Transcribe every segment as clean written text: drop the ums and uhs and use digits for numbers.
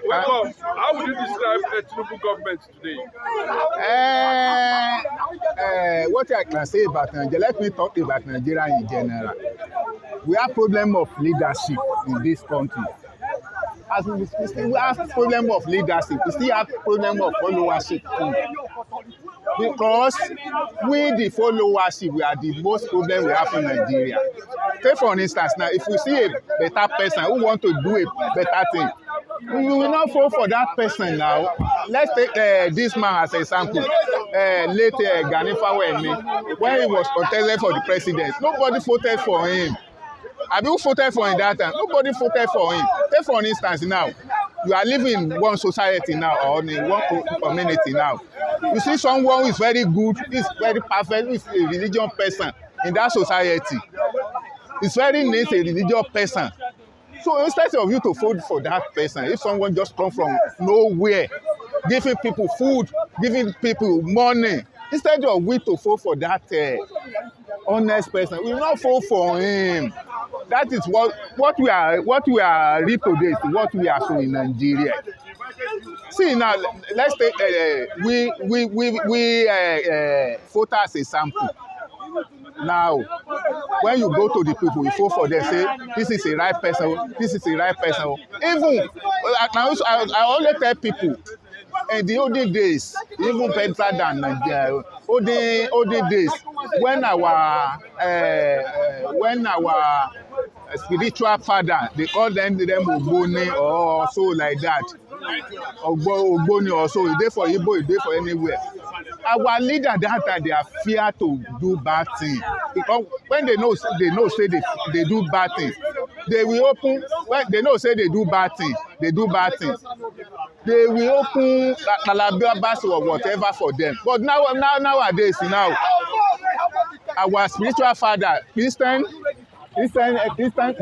Welcome. How would you describe the Tinubu government today? What I can say about Nigeria, let me talk about Nigeria in general. We have problem of leadership in this country. As we have problem of leadership, we still have problem of followership too. Because we, the followership, we are the most problem we have in Nigeria. Take for instance now, if we see a better person who want to do a better thing, we will not vote for that person now. Let's take this man as an example. Late Gani Fawemi, when he was contested for the president, nobody voted for him. Have you voted for him that time? Nobody voted for him. Take for instance now, you are living in one society now or in one community now. You see someone who is very good, is very perfect, is a religious person in that society. It's very nice, a religious person. So instead of you to vote for that person, if someone just come from nowhere, giving people food, giving people money, instead of we to vote for that honest person, we will not vote for him. That is what we are reap today is what we are so in Nigeria. See now, let's take we vote as a sample. Now, when you go to the people, you vote for them, say this is a right person, this is a right person. Even I always tell people, in the olden days, even better than Nigeria, olden days, when our spiritual father, they call them Ogboni or so like that, Ogboni or so, they for Igbo, they for anywhere. Our leader that time, they are fear to do bad things because when they know say they do bad things, they will open. When they know say they do bad things, they will open Calabas or whatever for them. But nowadays, our spiritual father, Christian, they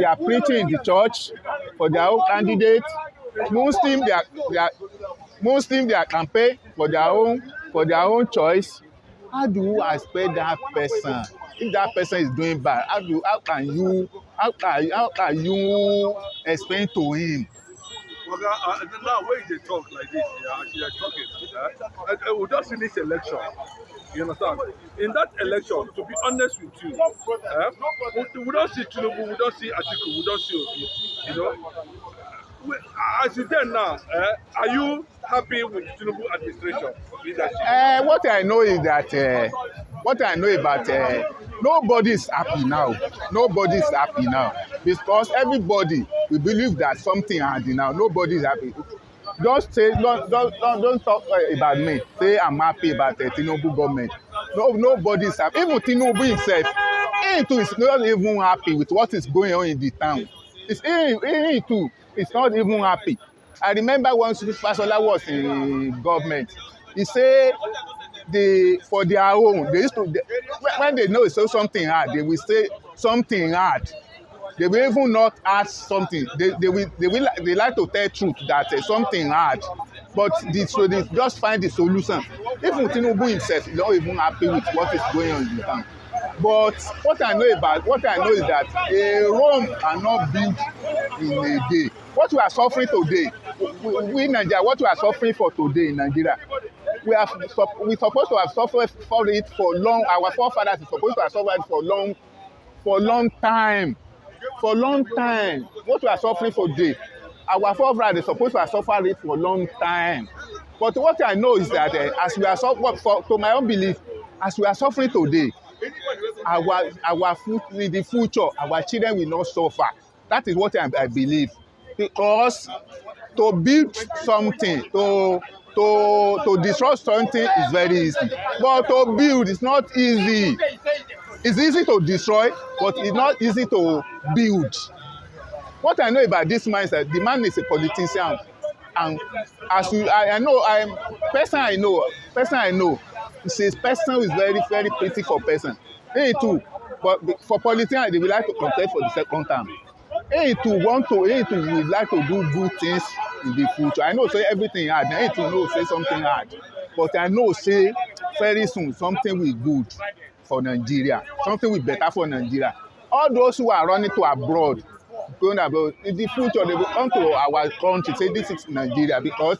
are preaching in the church for their own candidate. Muslim, they are campaign for their own choice. How do you expect that person? If that person is doing bad, how can you explain to him? Now when they talk like this, as you are talking, we just finish election. You understand? In that election, to be honest with you, we don't see Tinubu, we don't see Atiku, we don't see Obi. You know, as you there now, are you happy with Tinubu administration leadership? What I know is that nobody is happy now. Nobody is happy now because everybody we believe that something hard now. Nobody is happy. Don't talk about me. Say I'm happy about the Tinubu government. Nobody is happy. Even Tinubu himself, he too is not even happy with what is going on in the town. He too is not even happy. I remember once Fasola was in government, he said for their own, they used to, when they know so something hard, they will say something hard. They will even not ask something. They like to tell truth that something hard, but they just find the solution. Even Tinubu himself is not even happy with what is going on in the town. But what I know is that a Rome cannot build in a day. What we are suffering today, we Nigeria, what we are suffering for today in Nigeria, we supposed to have suffered for it for long. Our forefathers are supposed to have suffered for long time. For long time, what we are suffering for today, our forefathers are supposed to have suffered it for a long time. But what I know is that as we are suffering, to my own belief, as we are suffering today, in the future, our children will not suffer. That is what I believe. Because to build something, to destroy something is very easy. But to build is not easy. It's easy to destroy, but it's not easy to build. What I know about this man is that the man is a politician, and person I know, is a person who is very, very pretty for person. He too, but for politicians, they would like to contest for the second term. He too would like to do good things in the future. I know say everything hard. He too know say something hard, but I know say very soon something will good for Nigeria, something will better for Nigeria. All those who are running to abroad, going about in the future they will come to our country say this is Nigeria because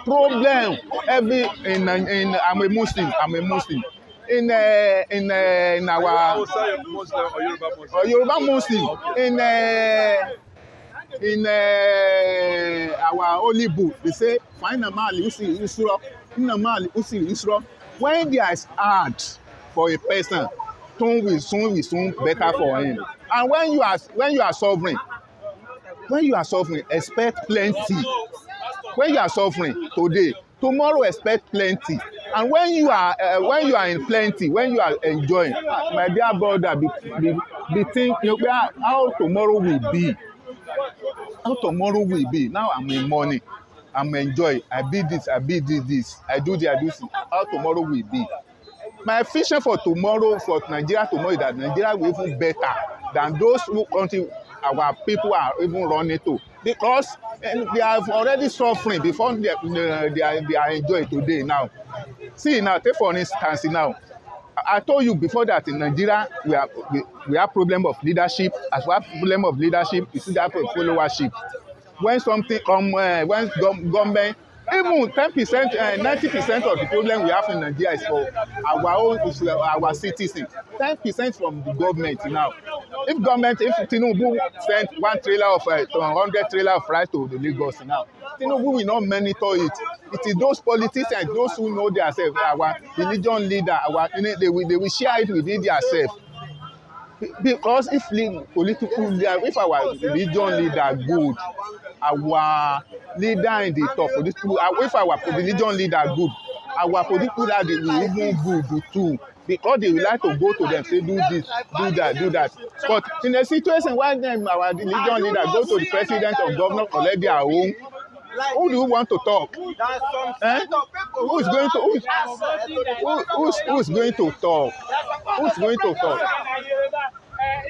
problem every in I'm a Muslim in our Muslim or Yoruba Muslim? Yoruba Muslim in our holy book they say find a man usiri yusro inna man usiri yusro when there is hard for a person soon will soon better for him and when you are suffering expect plenty when you are suffering today tomorrow expect plenty and when you are in plenty when you are enjoying my dear brother be think how tomorrow will be now I'm in money I'm enjoy I be this I do this I do this how tomorrow will be my vision for tomorrow for Nigeria tomorrow is that Nigeria will even better than those who country our people are even running to because they are already suffering before they are enjoying today now. See now take for instance now I told you before that in Nigeria we have problem of leadership as well problem of leadership you see that followership when something come when government even 10% 90% of the problem we have in Nigeria is for our citizens 10% from the government now if Tinubu send 1 trailer of 100 trailer of rice to the Lagos now Tinubu will not monitor it is those politicians those who know themselves our religion leader they will share it within themselves because if political leader if our religion leader good our leader in the top political if our religion leader good our political leader will even good too because they will like to go to them say do this do that but in a situation where them our religion leader go to the president or governor collect their own who do you want to talk who's going to talk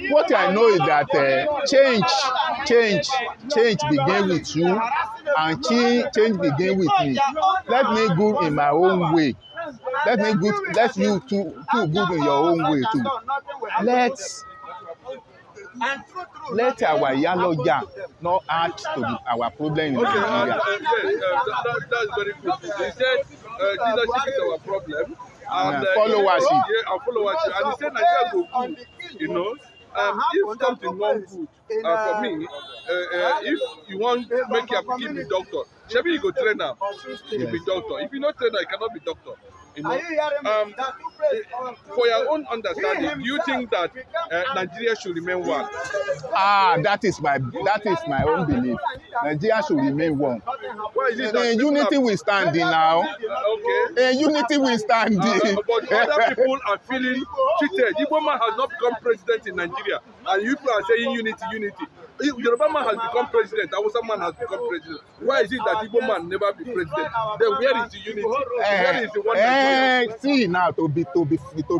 what I know is that change begin with you and change begin with me let me good in my own way let you too good in your own way too let our yaloja not add to our problem in Nigeria. That's very good. He said leadership is our problem. And followership. And followership. And he said Nigeria go good, you know. If something wrong good, for me, if you want make your pikin be doctor, shebi you go train am to be doctor. If you not train am, you cannot be doctor. You know, for your own understanding, do you think that Nigeria should remain one? That is my own belief. Nigeria should remain one. Why is it that unity we stand in now. Okay. Unity we stand in. But other people are feeling cheated. Igbo man has not become president in Nigeria, and you people are saying unity. Yoruba man has become president. Hausa man has become president. Why is it that Igbo man never be president? Then where is the unity? Where is the one? See now to be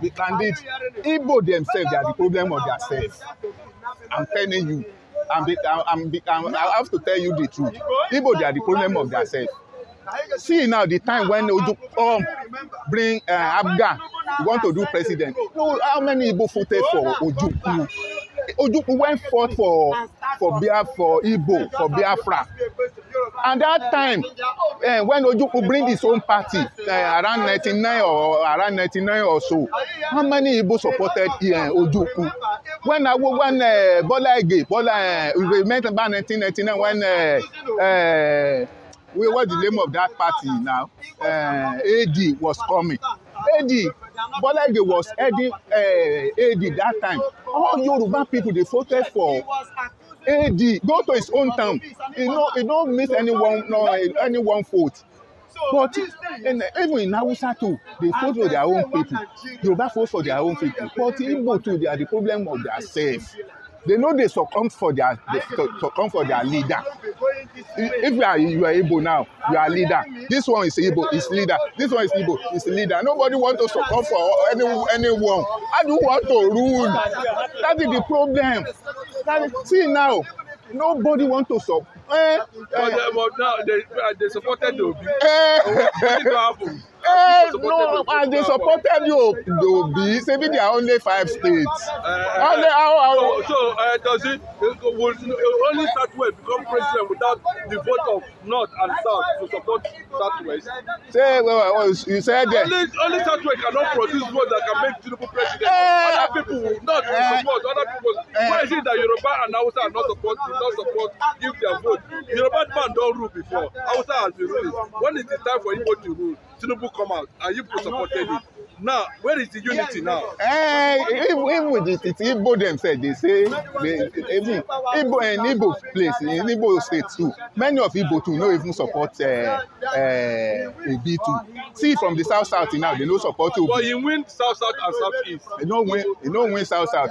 candid, Igbo themselves they are the problem of themselves. I'm telling you, I have to tell you the truth. Igbo they are the problem of themselves. See now the time when Oju bring Abga, want to do president. No, how many Igbo voted for Ojukwu? Ojukwu went forth for Igbo, for Biafra. And that time, when Ojukwu bring his own party, around 99 or so, how many Igbo supported Ojukwu? When Bola Ige, we met about 1999 when what's the name of that party now? AD was coming. AD, Bola Ige was heading AD that time. All Yoruba people, they voted for AD. Go to his own town. He don't miss anyone vote. But even in Hausa too, they vote for their own people. Yoruba vote for their own people. But Igbo too, they are the problem of themselves. They know they succumb for their leader. If you are Igbo now, you are leader. This one is Igbo, is leader. This one is Igbo, is leader. Nobody wants to succumb for anyone. How do you want to rule? That is the problem. See now, nobody wants to support. But now they supported the Obi. What did happen? No, and they supported you, Obi. Saying there are only 5 states. Does it will only Southwest become president without the vote of North and South to support Southwest? Say, you said that. Only Southwest cannot produce votes that can make Tinubu president. Other people will not support. Other people. Why is it that Yoruba and Hausa are not support? Give their vote. Yoruba man don't rule before. Hausa has been ruling. When it is time for Igbo to rule, Tinubu come out and you supported it. Now, where is the unity now? Even with the Igbo themselves, they say even Igbo and Igbo place in Igbo state too. Many of Igbo too no even support Obi too. See from the south now, they no support Obi. But he win south and southeast. He no win south now.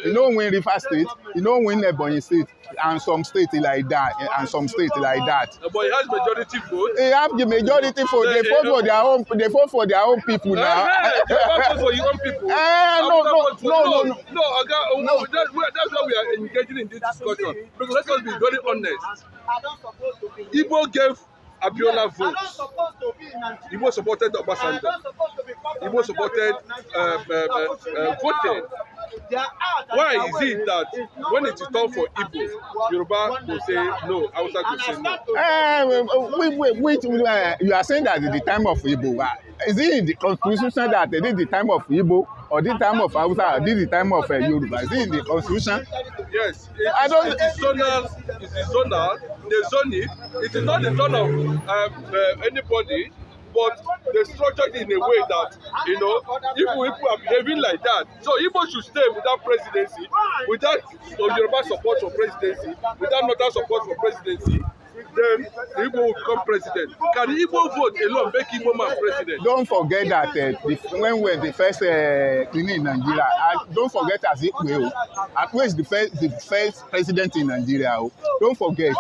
He no win River State. He no win Ebonyi State and some states like that. But he has majority vote. He have the majority vote. They vote for their own. They vote for their own people now. You vote for your own people. No. That's why we are engaging in this discussion. Because let us be very honest. Igbo gave Abiola votes. Igbo supported Obasanjo. Igbo supported voted. Why is it that when it is time for Igbo, Yoruba will say no, Hausa will say no? You are saying that at the time of Igbo, is it in the constitution that it is the time of Igbo or the time of Hausa or this the time of Yoruba? Is it in the constitution? Yes, it is zonal. It is zonal. They zone it. It is not the zone of anybody. But they structured it in a way that, if people are behaving like that, so Igbo should stay without presidency, without Yoruba support for presidency, without Northern support for presidency, then Igbo will become president. Can the Igbo vote alone make Igbo man president? Don't forget that when we were the first cleaning in Nigeria, don't forget Azikwe, at least the first president in Nigeria. Don't forget,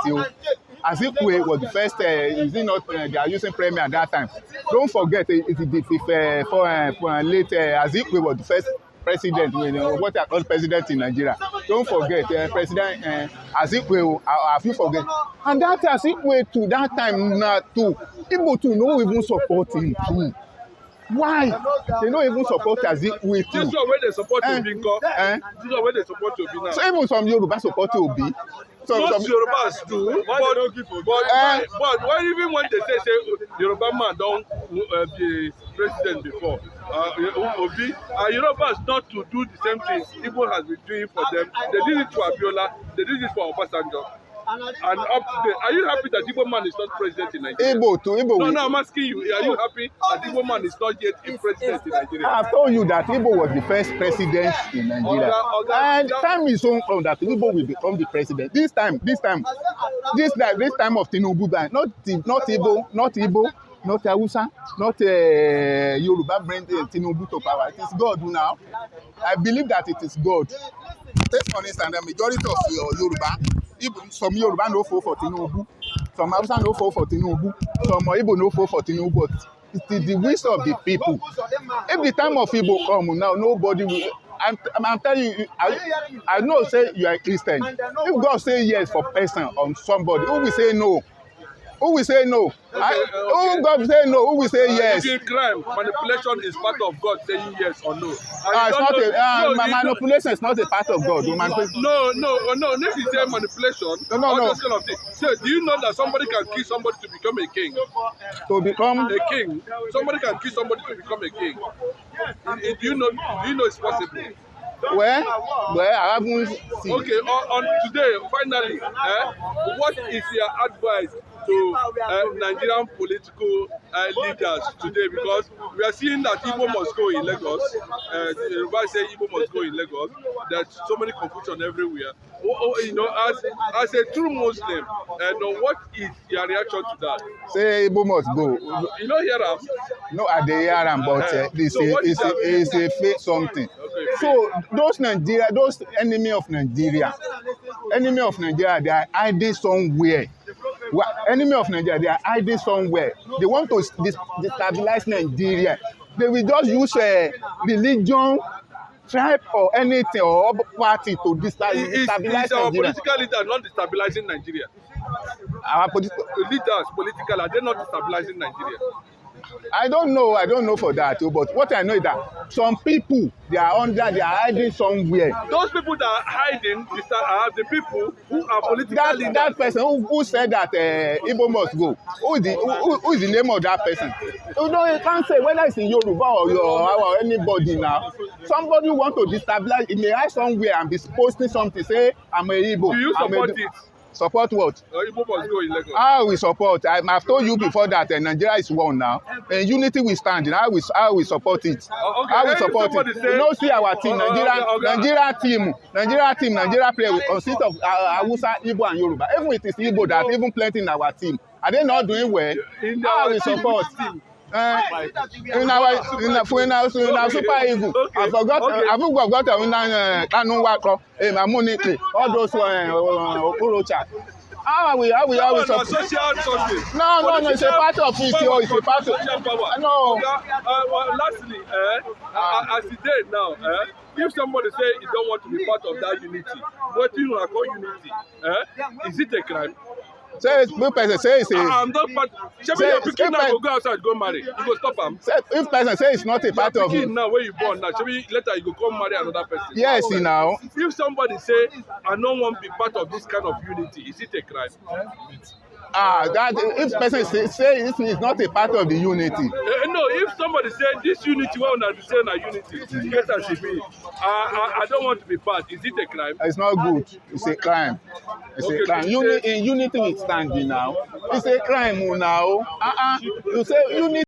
Azikwe was the first, is it not, they are using premier at that time. Don't forget, late Azikwe was the first president, what I call president in Nigeria. Don't forget, President Azikwe, have you forget? And that Azikwe to that time now too, people to no even support him too. Why? They don't even support Azikwe too. This is where they support Obi. This is where they support Obi now. So even some Yoruba support Obi. Most Yorubas do, but even when they say Yoruba man don't be president before, Obi, Yorubas not to do the same thing Igbo has been doing for them. They did it to Abiola, they did it for Obasanjo. And up today, are you happy that Igbo man is not president in Nigeria? No, I'm asking you, are you happy that Igbo man is not yet a president in Nigeria? I've told you that Igbo was the first president in Nigeria. And time is so come that Igbo will become the president. This time of Tinubu, not Igbo, not Hausa, not Yoruba bring Tinubu to power. It is God now. I believe that it is God. Take for instance, the majority of Yoruba, some Yoruba no vote for Tinubu, some Hausa no vote for Tinubu, some Igbo no vote for Tinubu, but it is the wish of the people. If the time of Igbo come now, nobody will. I'm telling you, I know say you are a Christian. If God say yes for person on somebody, who will say no? Who will say no? Who God will say no? Who will say yes? Crime, manipulation is part of God saying yes or no. Manipulation is not a part of God. No. If you say manipulation, no. Those kind of things. So, do you know that somebody can kill somebody to become a king? To become a king, somebody can kill somebody to become a king. Do you know it's possible? Well, I haven't seen. Okay, on today, finally, what is your advice to Nigerian political leaders today? Because we are seeing that Igbo must go in Lagos. The Yoruba say Igbo must go in Lagos. There's so many confusion everywhere. As a true Muslim, what is your reaction to that? Say Igbo must go. You know hear am? No, I dey hear am, but this is a fake something. Okay. So those enemy of Nigeria, they are hiding somewhere. Enemy of Nigeria, they are hiding somewhere. They want to destabilize Nigeria. They will just use religion, tribe, or anything or party to destabilize Nigeria. Is our political leader not destabilizing Nigeria? Our political leaders, are they not destabilizing Nigeria? I don't know for that, but what I know is that some people, they are hiding somewhere. Those people that are hiding are the people who are political leaders. That person who said that Igbo must go, who is the name of that person? You can't say whether it's in Yoruba or anybody now. Somebody want to destabilize, he may hide somewhere and be posting something, say, I'm a Igbo. Do you support it? Support what? Igbo must go in Lagos. How we support? I've told you before that Nigeria is one now. And unity we stand in. How we support it? Okay. How we support it? You know, see our team, Nigeria player will consist of Hausa, Igbo, and Yoruba. Even it is Igbo that even plenty in our team. Are they not doing well? How we support? In our Super Eagle, okay. I forgot Kanu Wako, Mamunike, all those Okorocha. How we support? No, it's a part of it. It's a part of no. Lastly, as it is now, if somebody say he don't want to be part of that unity, what do you call unity? Is it a crime? Say person say it's a. I'm not part. Your pikin now go outside go marry. You go stop am. If person say it's not a part of. Pikin now where you born now, later you go come marry another person. Yes, now. If somebody say I don't want to be part of this kind of unity, is it a crime? That if person say it is not a part of the unity. No, if somebody say this unity, well, not be saying a unity, yes, as it be. I don't want to be part. Is it a crime? It's not good. It's a crime. It's a crime. In unity we stand now. It's a crime now. You say unity.